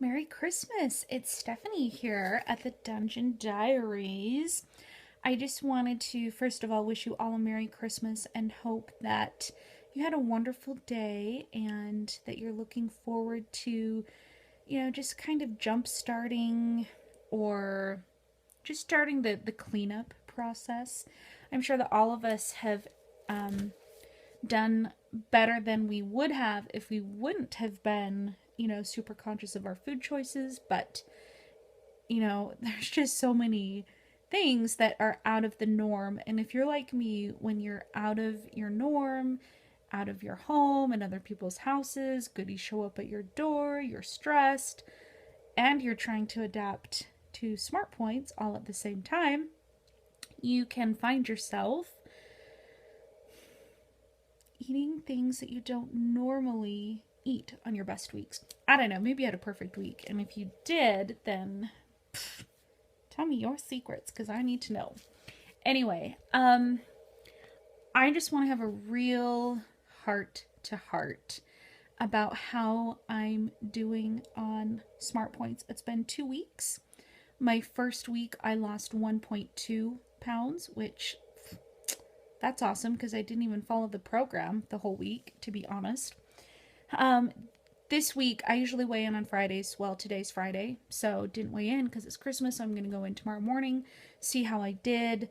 Merry Christmas! It's Stephanie here at the Dungeon Diaries. I just wanted to, first of all, wish you all a Merry Christmas and hope that you had a wonderful day and that you're looking forward to, just kind of jump starting or just starting the cleanup process. I'm sure that all of us have done better than we would have if we wouldn't have been, super conscious of our food choices. But, there's just so many things that are out of the norm. And if you're like me, when you're out of your norm, out of your home and other people's houses, goodies show up at your door, you're stressed, and you're trying to adapt to smart points all at the same time, you can find yourself eating things that you don't normally eat on your best weeks. I don't know, maybe you had a perfect week. And if you did, then tell me your secrets because I need to know. Anyway, I just want to have a real heart to heart about how I'm doing on Smart Points. It's been 2 weeks. My first week, I lost 1.2 pounds, which that's awesome because I didn't even follow the program the whole week, to be honest. This week, I usually weigh in on Fridays. Well, today's Friday, so didn't weigh in because it's Christmas. So I'm going to go in tomorrow morning, see how I did.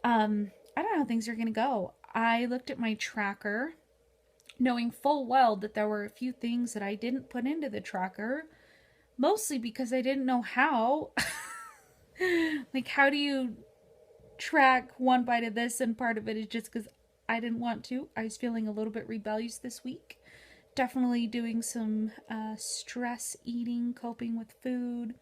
I don't know how things are going to go. I looked at my tracker, knowing full well that there were a few things that I didn't put into the tracker, mostly because I didn't know how. Like, how do you track one bite of this? And part of it is just because I didn't want to. I was feeling a little bit rebellious this week. Definitely doing some stress eating, coping with food,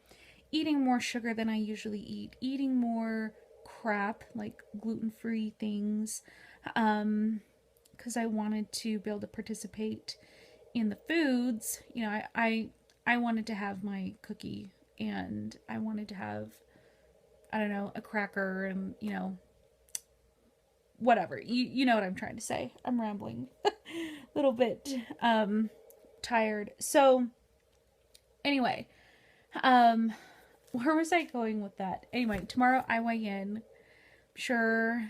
eating more sugar than I usually eat, eating more crap like gluten-free things, because I wanted to be able to participate in the foods. I wanted to have my cookie, and I wanted to have, I don't know, a cracker, and whatever. You know what I'm trying to say. I'm rambling a little bit tired. So anyway, where was I going with that? Anyway, tomorrow I weigh in. Sure.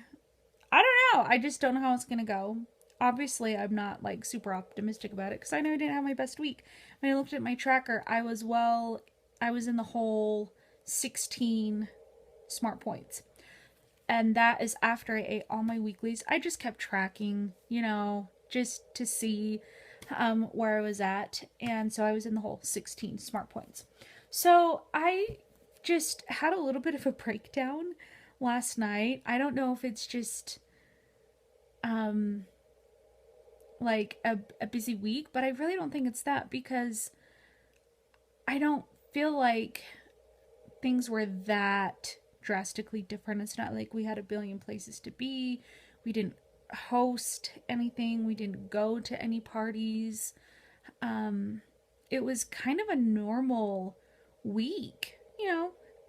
I don't know. I just don't know how it's going to go. Obviously, I'm not like super optimistic about it because I know I didn't have my best week. When I looked at my tracker, I was in the whole 16 smart points. And that is after I ate all my weeklies. I just kept tracking, just to see where I was at. And so I was in the whole 16 smart points. So I just had a little bit of a breakdown last night. I don't know if it's just like a busy week, but I really don't think it's that because I don't feel like things were that drastically different. It's not like we had a billion places to be. We didn't host anything. We didn't go to any parties. It was kind of a normal week.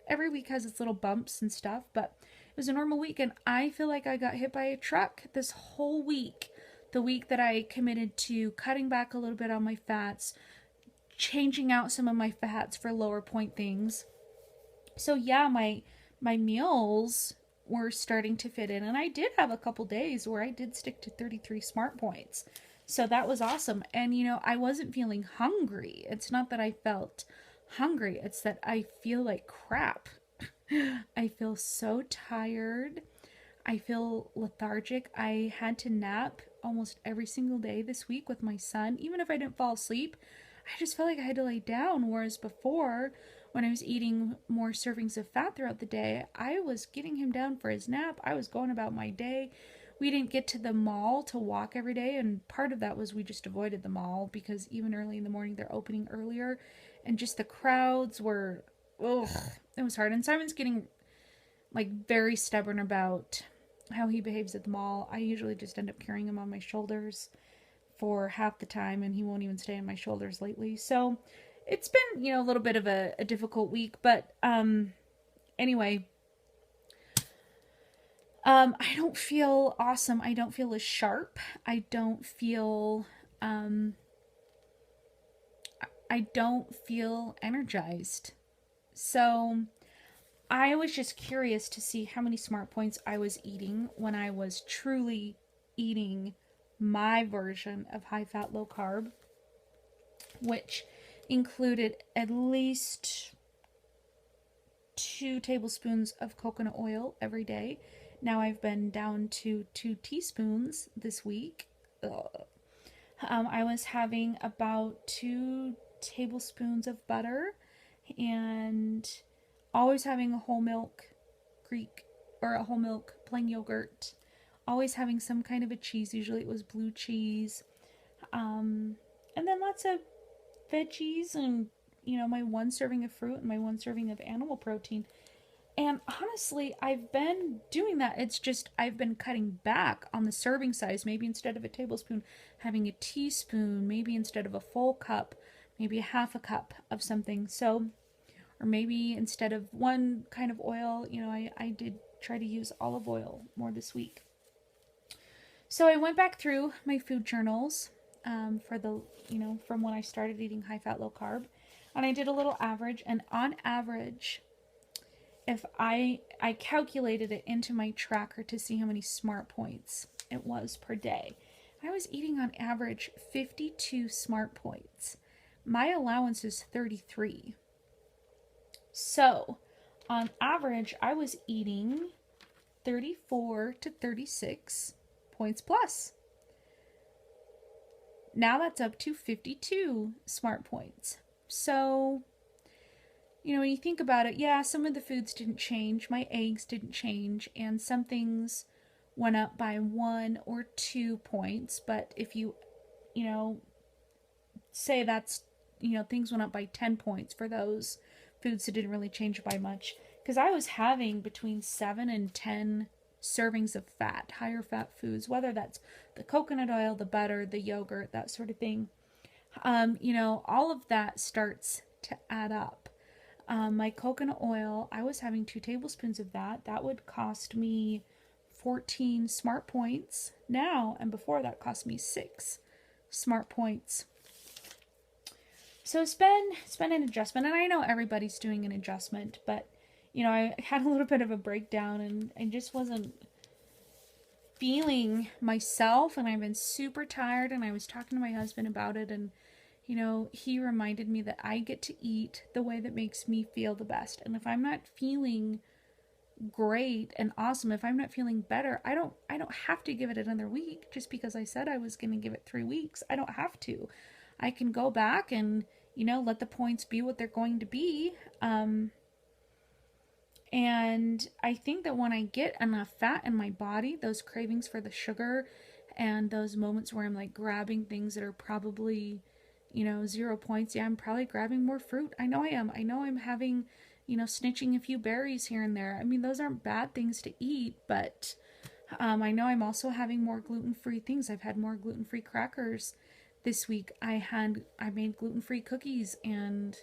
Every week has its little bumps and stuff, but it was a normal week. And I feel like I got hit by a truck this whole week. The week that I committed to cutting back a little bit on my fats, changing out some of my fats for lower point things. So yeah, my meals were starting to fit in, and I did have a couple days where I did stick to 33 smart points. So that was awesome. And I wasn't feeling hungry. It's not that I felt hungry, it's that I feel like crap. I feel so tired. I feel lethargic. I had to nap almost every single day this week with my son. Even if I didn't fall asleep, I just felt like I had to lay down. Whereas before, when I was eating more servings of fat throughout the day, I was getting him down for his nap. I was going about my day. We didn't get to the mall to walk every day, and part of that was we just avoided the mall because even early in the morning they're opening earlier, and just the crowds were, ugh, it was hard. And Simon's getting like very stubborn about how he behaves at the mall. I usually just end up carrying him on my shoulders for half the time, and he won't even stay on my shoulders lately. So it's been, a little bit of a difficult week, but anyway, I don't feel awesome. I don't feel as sharp. I don't feel I don't feel energized. So I was just curious to see how many smart points I was eating when I was truly eating my version of high fat, low carb, which included at least 2 tablespoons of coconut oil every day. Now I've been down to 2 teaspoons this week. I was having about 2 tablespoons of butter and always having a whole milk Greek or a whole milk plain yogurt. Always having some kind of a cheese. Usually it was blue cheese. And then lots of veggies and, my 1 serving of fruit and my 1 serving of animal protein. And honestly, I've been doing that. It's just I've been cutting back on the serving size. Maybe instead of a tablespoon, having a teaspoon. Maybe instead of a full cup, maybe a half a cup of something. So, or maybe instead of one kind of oil, I did try to use olive oil more this week. So I went back through my food journals for the, from when I started eating high fat, low carb. And I did a little average. And on average, if I calculated it into my tracker to see how many smart points it was per day, I was eating on average 52 smart points. My allowance is 33. So on average, I was eating 34 to 36 points plus. Now that's up to 52 smart points. So, when you think about it, yeah, some of the foods didn't change. My eggs didn't change, and some things went up by 1 or 2 points. But if you, say that's, things went up by 10 points for those foods that didn't really change by much. Because I was having between 7 and 10 servings of fat, higher fat foods, whether that's the coconut oil, the butter, the yogurt, that sort of thing. All of that starts to add up. My coconut oil, I was having 2 tablespoons of that. That would cost me 14 smart points now, and before that cost me 6 smart points. So it's been an adjustment, and I know everybody's doing an adjustment, but I had a little bit of a breakdown, and I just wasn't feeling myself, and I've been super tired, and I was talking to my husband about it, and he reminded me that I get to eat the way that makes me feel the best. And if I'm not feeling great and awesome, if I'm not feeling better, I don't have to give it another week just because I said I was going to give it 3 weeks. I don't have to. I can go back and, let the points be what they're going to be. And I think that when I get enough fat in my body, those cravings for the sugar and those moments where I'm like grabbing things that are probably 0 points. Yeah, I'm probably grabbing more fruit. I know I am. I know I'm having, snitching a few berries here and there. I mean, those aren't bad things to eat, but I know I'm also having more gluten-free things. I've had more gluten-free crackers this week. I made gluten-free cookies, and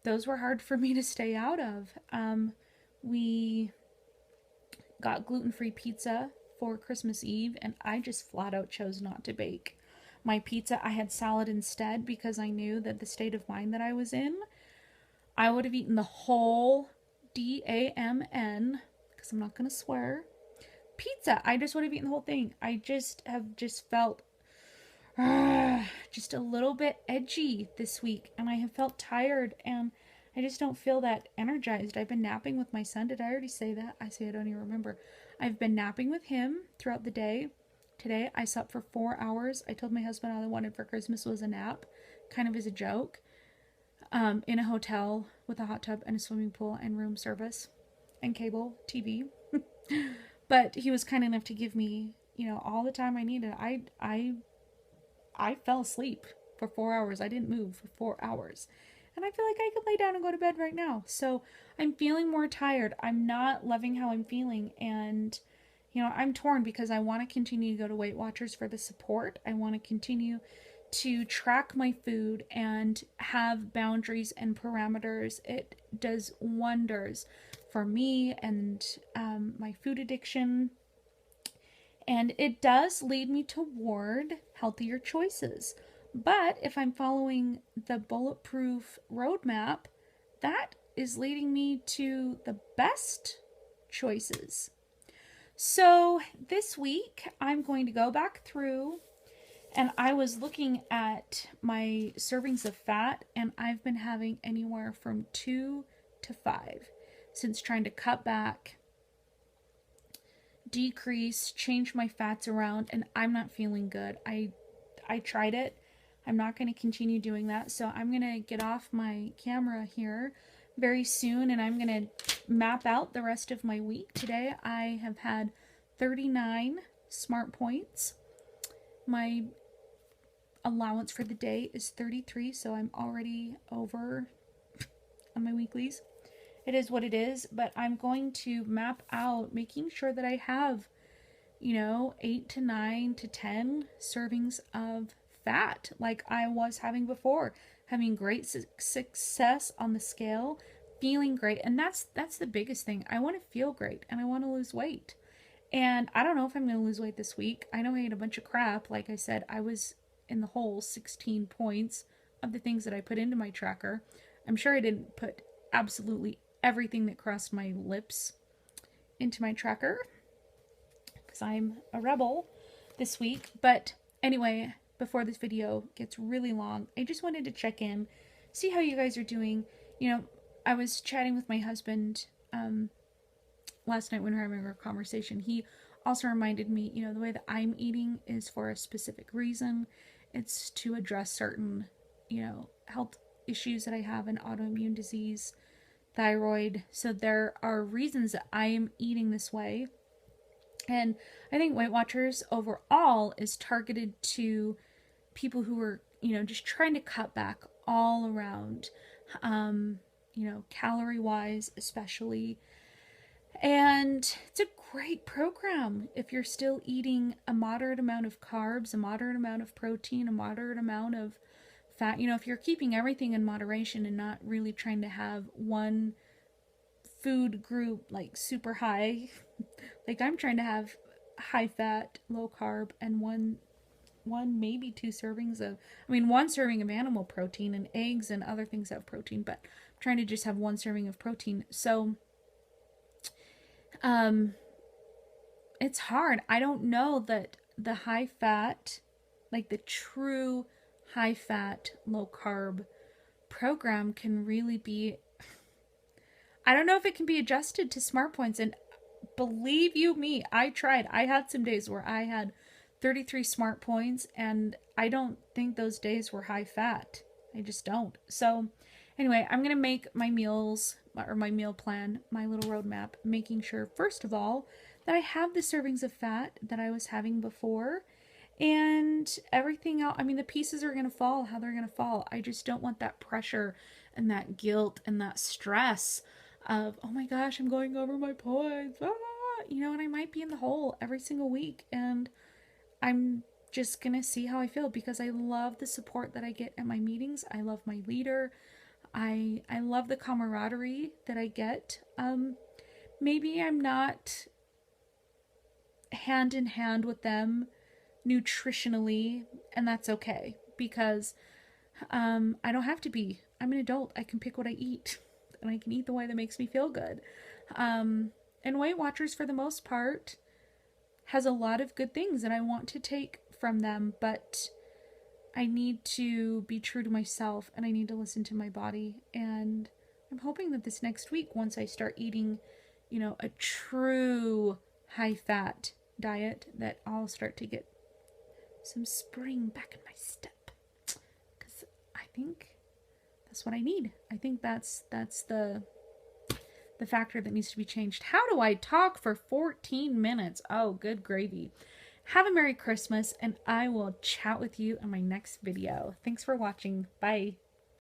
those were hard for me to stay out of. We got gluten-free pizza for Christmas Eve, and I just flat out chose not to bake my pizza. I had salad instead because I knew that the state of mind that I was in, I would have eaten the whole DAMN, because I'm not going to swear, pizza. I just would have eaten the whole thing. I just felt just a little bit edgy this week, and I have felt tired, and I just don't feel that energized. I've been napping with my son. Did I already say that? I don't even remember. I've been napping with him throughout the day. Today, I slept for 4 hours. I told my husband all I wanted for Christmas was a nap, kind of as a joke, in a hotel with a hot tub and a swimming pool and room service and cable TV. But he was kind enough to give me, all the time I needed. I fell asleep for 4 hours. I didn't move for 4 hours. And I feel like I could lay down and go to bed right now. So I'm feeling more tired. I'm not loving how I'm feeling, and I'm torn because I want to continue to go to Weight Watchers for the support. I want to continue to track my food and have boundaries and parameters. It does wonders for me and my food addiction. And it does lead me toward healthier choices. But if I'm following the bulletproof roadmap, that is leading me to the best choices. So this week, I'm going to go back through, and I was looking at my servings of fat, and I've been having anywhere from 2 to 5 since trying to cut back, decrease, change my fats around, and I'm not feeling good. I tried it. I'm not going to continue doing that. So I'm going to get off my camera here very soon, and I'm going to map out the rest of my week. Today I have had 39 smart points. My allowance for the day is 33, so I'm already over on my weeklies. It is what it is, but I'm going to map out making sure that I have, 8 to 9 to 10 servings of fat like I was having before, having great success on the scale, feeling great. And that's the biggest thing. I want to feel great and I want to lose weight. And I don't know if I'm going to lose weight this week. I know I ate a bunch of crap. Like I said, I was in the hole 16 points of the things that I put into my tracker. I'm sure I didn't put absolutely everything that crossed my lips into my tracker because I'm a rebel this week. But anyway, before this video gets really long, I just wanted to check in, see how you guys are doing. I was chatting with my husband last night when we were having our conversation. He also reminded me, the way that I'm eating is for a specific reason. It's to address certain, health issues that I have, an autoimmune disease, thyroid. So there are reasons that I am eating this way. And I think Weight Watchers overall is targeted to people who are, just trying to cut back all around, calorie wise, especially. And it's a great program if you're still eating a moderate amount of carbs, a moderate amount of protein, a moderate amount of fat. If you're keeping everything in moderation and not really trying to have one food group like super high, like I'm trying to have high fat, low carb, and one maybe 2 servings of, one serving of animal protein and eggs and other things that have protein, but I'm trying to just have 1 serving of protein. So it's hard. I don't know that the high fat, like the true high fat, low carb program can really be, I don't know if it can be adjusted to smart points. And believe you me, I tried. I had some days where I had 33 smart points, and I don't think those days were high fat. I just don't. So anyway, I'm going to make my meals, or my meal plan, my little roadmap, making sure, first of all, that I have the servings of fat that I was having before, and everything else. The pieces are going to fall how they're going to fall. I just don't want that pressure and that guilt and that stress of, oh my gosh, I'm going over my points, and I might be in the hole every single week, and I'm just going to see how I feel, because I love the support that I get at my meetings. I love my leader. I love the camaraderie that I get. Maybe I'm not hand in hand with them nutritionally, and that's okay, because I don't have to be. I'm an adult. I can pick what I eat, and I can eat the way that makes me feel good. And Weight Watchers, for the most part, has a lot of good things that I want to take from them, but I need to be true to myself, and I need to listen to my body. And I'm hoping that this next week, once I start eating, a true high-fat diet, that I'll start to get some spring back in my step. Because I think that's what I need. I think that's the factor that needs to be changed. How do I talk for 14 minutes? Oh, good gravy. Have a Merry Christmas, and I will chat with you in my next video. Thanks for watching. Bye.